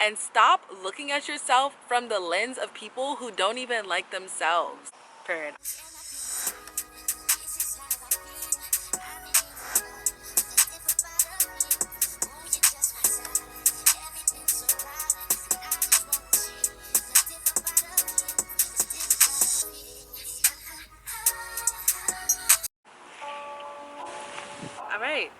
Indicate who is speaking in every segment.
Speaker 1: and stop looking at yourself from the lens of people who don't even like themselves. Period. All right.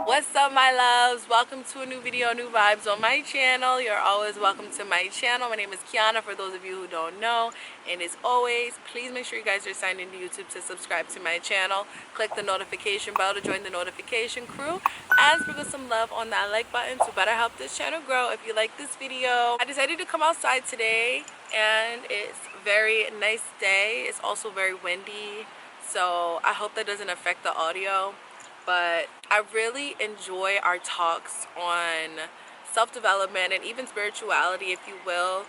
Speaker 1: What's up, my loves? Welcome to a new video, new vibes on my channel. You're always welcome to my channel. My name is Keionna, for those of you who don't know. And as always, please make sure you guys are signed into YouTube to subscribe to my channel. Click the notification bell to join the notification crew. And sprinkle some love on that like button to better help this channel grow. If you like this video, I decided to come outside today, and it's a very nice day. It's also very windy, so I hope that doesn't affect the audio. But I really enjoy our talks on self-development and even spirituality, if you will.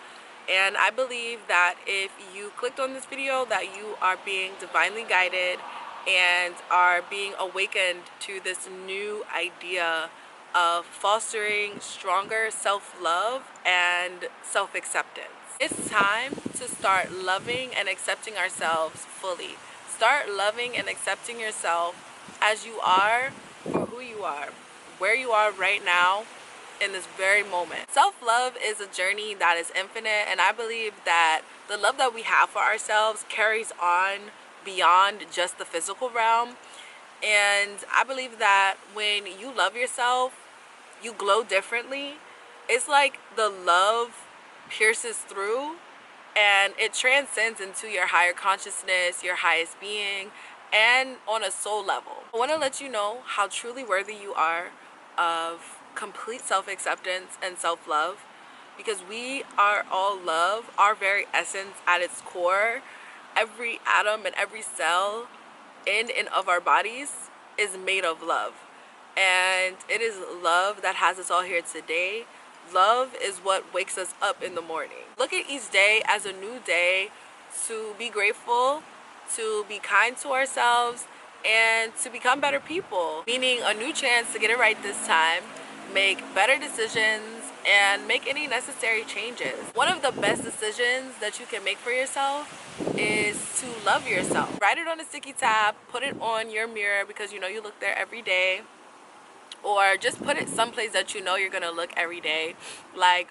Speaker 1: And I believe that if you clicked on this video, that you are being divinely guided and are being awakened to this new idea of fostering stronger self-love and self-acceptance. It's time to start loving and accepting ourselves fully. Start loving and accepting yourself as you are, for who you are, where you are right now in this very moment. Self-love is a journey that is infinite, and I believe that the love that we have for ourselves carries on beyond just the physical realm. And I believe that when you love yourself, you glow differently. It's like the love pierces through and it transcends into your higher consciousness, your highest being, and on a soul level. I want to let you know how truly worthy you are of complete self-acceptance and self-love, because we are all love. Our very essence at its core, every atom and every cell in and of our bodies is made of love. And it is love that has us all here today. Love is what wakes us up in the morning. Look at each day as a new day to be grateful, to be kind to ourselves, and to become better people. Meaning a new chance to get it right this time, make better decisions, and make any necessary changes. One of the best decisions that you can make for yourself is to love yourself. Write it on a sticky tab, put it on your mirror because you know you look there every day, or just put it someplace that you know you're gonna look every day, like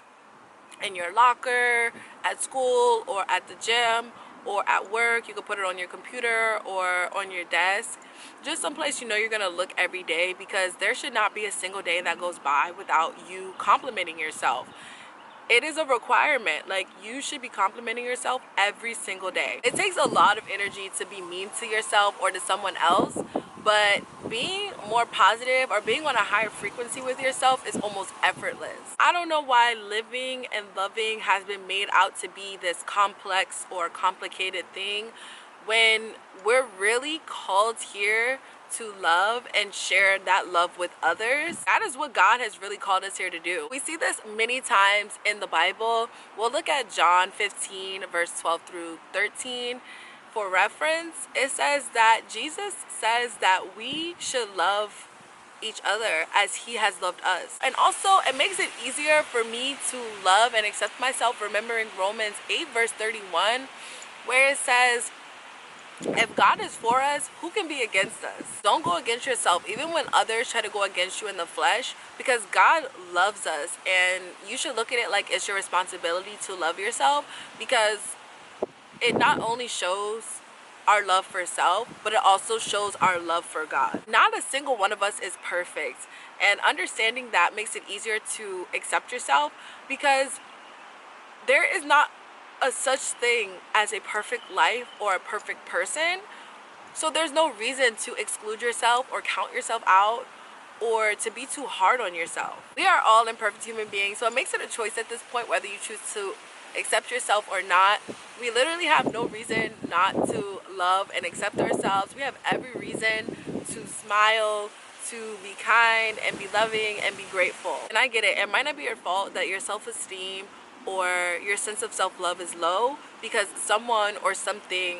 Speaker 1: in your locker, at school, or at the gym, or at work. You can put it on your computer or on your desk, just someplace you know you're gonna look every day, because there should not be a single day that goes by without you complimenting yourself. It is a requirement. Like, you should be complimenting yourself every single day. It takes a lot of energy to be mean to yourself or to someone else, but being more positive or being on a higher frequency with yourself is almost effortless. I don't know why living and loving has been made out to be this complex or complicated thing, when we're really called here to love and share that love with others. That is what God has really called us here to do. We see this many times in the Bible. We'll look at John 15 verse 12 through 13 for reference. It says that Jesus says that we should love each other as he has loved us. And also, it makes it easier for me to love and accept myself, remembering Romans 8 verse 31, where it says, if God is for us, who can be against us? Don't go against yourself, even when others try to go against you in the flesh, because God loves us, and you should look at it like it's your responsibility to love yourself, because it not only shows our love for self, but it also shows our love for God. Not a single one of us is perfect, and understanding that makes it easier to accept yourself, because there is not a such thing as a perfect life or a perfect person. So there's no reason to exclude yourself or count yourself out or to be too hard on yourself. We are all imperfect human beings, so it makes it a choice at this point whether you choose to accept yourself or not. We literally have no reason not to love and accept ourselves. We have every reason to smile, to be kind and be loving and be grateful. And I get it, it might not be your fault that your self-esteem or your sense of self-love is low because someone or something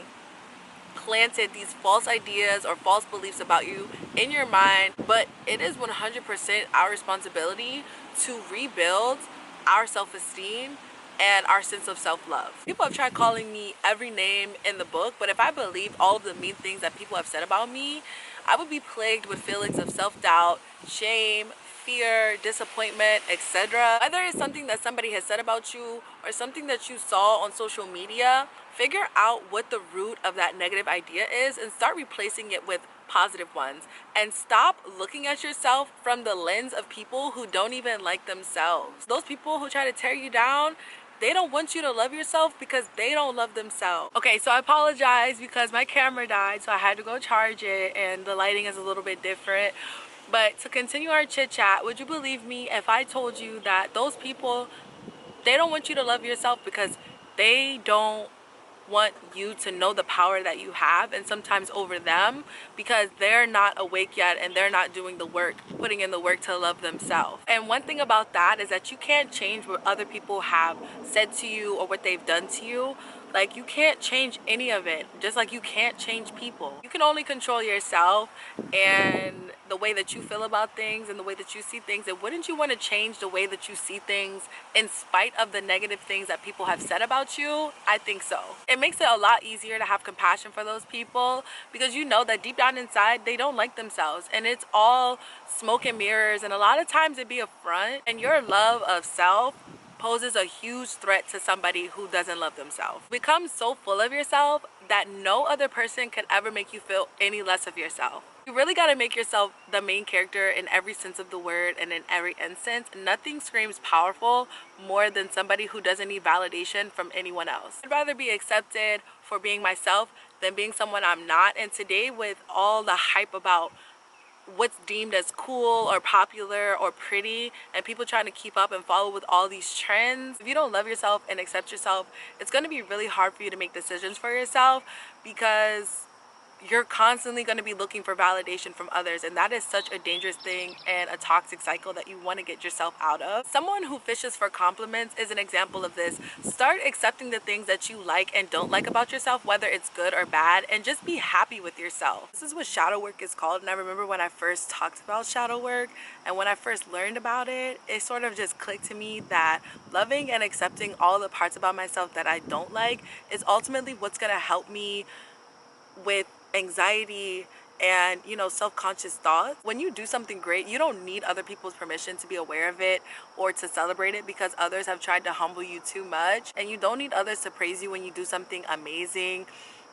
Speaker 1: planted these false ideas or false beliefs about you in your mind. But it is 100% our responsibility to rebuild our self-esteem and our sense of self-love. People have tried calling me every name in the book, but if I believed all of the mean things that people have said about me, I would be plagued with feelings of self-doubt, shame, fear, disappointment, etc. Whether it's something that somebody has said about you or something that you saw on social media, figure out what the root of that negative idea is and start replacing it with positive ones. And stop looking at yourself from the lens of people who don't even like themselves. Those people who try to tear you down, they don't want you to love yourself because they don't love themselves. Okay, so I apologize because my camera died, so I had to go charge it and the lighting is a little bit different. But to continue our chit chat, would you believe me if I told you that those people, they don't want you to love yourself because they don't want you to know the power that you have, and sometimes over them, because they're not awake yet and they're not doing the work, putting in the work to love themselves. And one thing about that is that you can't change what other people have said to you or what they've done to you. Like, you can't change any of it, just like you can't change people. You can only control yourself and the way that you feel about things and the way that you see things. And wouldn't you want to change the way that you see things in spite of the negative things that people have said about you? I think so. It makes it a lot easier to have compassion for those people because you know that deep down inside they don't like themselves, and it's all smoke and mirrors, and a lot of times it be a front. And your love of self poses a huge threat to somebody who doesn't love themselves. Become so full of yourself that no other person could ever make you feel any less of yourself. You really got to make yourself the main character in every sense of the word and in every instance. Nothing screams powerful more than somebody who doesn't need validation from anyone else. I'd rather be accepted for being myself than being someone I'm not. And today, with all the hype about what's deemed as cool or popular or pretty and people trying to keep up and follow with all these trends, if you don't love yourself and accept yourself, it's going to be really hard for you to make decisions for yourself because you're constantly going to be looking for validation from others, and that is such a dangerous thing and a toxic cycle that you want to get yourself out of. Someone who fishes for compliments is an example of this. Start accepting the things that you like and don't like about yourself, whether it's good or bad, and just be happy with yourself. This is what shadow work is called, and I remember when I first talked about shadow work and when I first learned about it, it sort of just clicked to me that loving and accepting all the parts about myself that I don't like is ultimately what's going to help me with anxiety and, you know, self-conscious thoughts. When you do something great, you don't need other people's permission to be aware of it or to celebrate it because others have tried to humble you too much. And you don't need others to praise you when you do something amazing.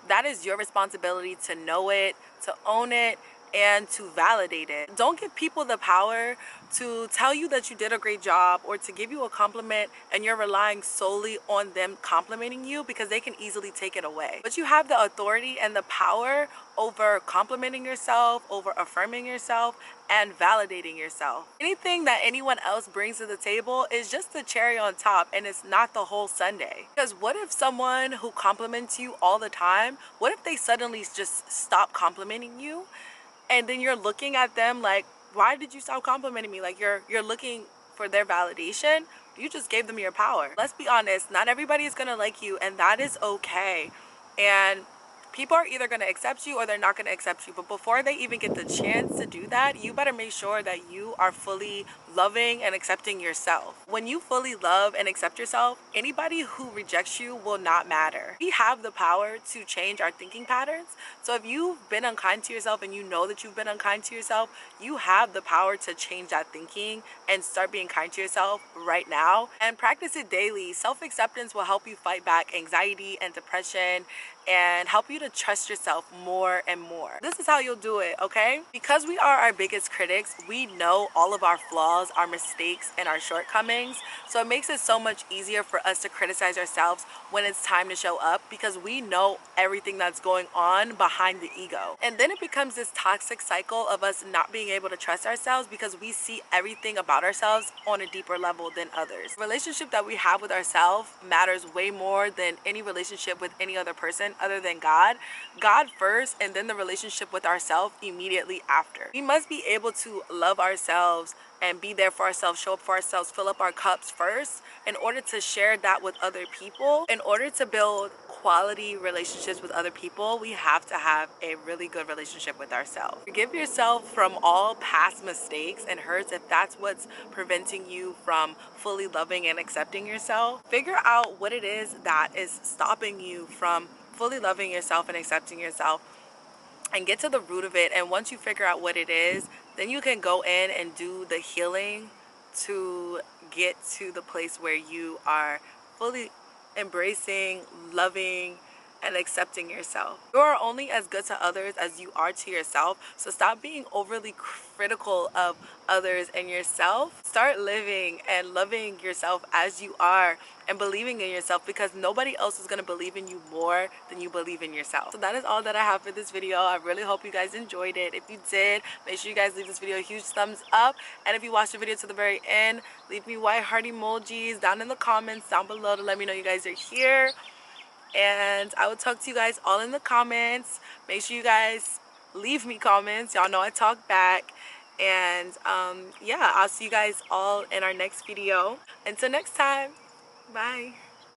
Speaker 1: That is your responsibility to know it, to own it, and to validate it. Don't give people the power to tell you that you did a great job or to give you a compliment and you're relying solely on them complimenting you, because they can easily take it away. But you have the authority and the power over complimenting yourself, over affirming yourself, and validating yourself. Anything that anyone else brings to the table is just the cherry on top, and it's not the whole sundae. Because what if someone who compliments you all the time, what if they suddenly just stop complimenting you? And then you're looking at them like, why did you stop complimenting me? Like, you're looking for their validation. You just gave them your power. Let's be honest, not everybody is gonna like you, and that is okay. And people are either going to accept you or they're not going to accept you. But before they even get the chance to do that, you better make sure that you are fully loving and accepting yourself. When you fully love and accept yourself, anybody who rejects you will not matter. We have the power to change our thinking patterns. So if you've been unkind to yourself and you know that you've been unkind to yourself, you have the power to change that thinking and start being kind to yourself right now, and practice it daily. Self-acceptance will help you fight back anxiety and depression and help you to trust yourself more and more. This is how you'll do it, okay? Because we are our biggest critics, we know all of our flaws, our mistakes, and our shortcomings. So it makes it so much easier for us to criticize ourselves when it's time to show up, because we know everything that's going on behind the ego. And then it becomes this toxic cycle of us not being able to trust ourselves because we see everything about ourselves on a deeper level than others. The relationship that we have with ourselves matters way more than any relationship with any other person other than God. God first, and then the relationship with ourselves immediately after. We must be able to love ourselves and be there for ourselves, show up for ourselves, fill up our cups first in order to share that with other people, in order to build quality relationships with other people, we have to have a really good relationship with ourselves. Forgive yourself from all past mistakes and hurts if that's what's preventing you from fully loving and accepting yourself. Figure out what it is that is stopping you from fully loving yourself and accepting yourself, and get to the root of it. And once you figure out what it is, then you can go in and do the healing to get to the place where you are fully embracing, loving, and accepting yourself. You are only as good to others as you are to yourself. So stop being overly critical of others and yourself. Start living and loving yourself as you are and believing in yourself, because nobody else is going to believe in you more than you believe in yourself. So that is all that I have for this video. I really hope you guys enjoyed it. If you did, make sure you guys leave this video a huge thumbs up. And if you watched the video to the very end, leave me white heart emojis down in the comments down below to let me know you guys are here. And I will talk to you guys all in the comments. Make sure you guys leave me comments. Y'all know I talk back. And yeah, I'll see you guys all in our next video. Until next time, bye.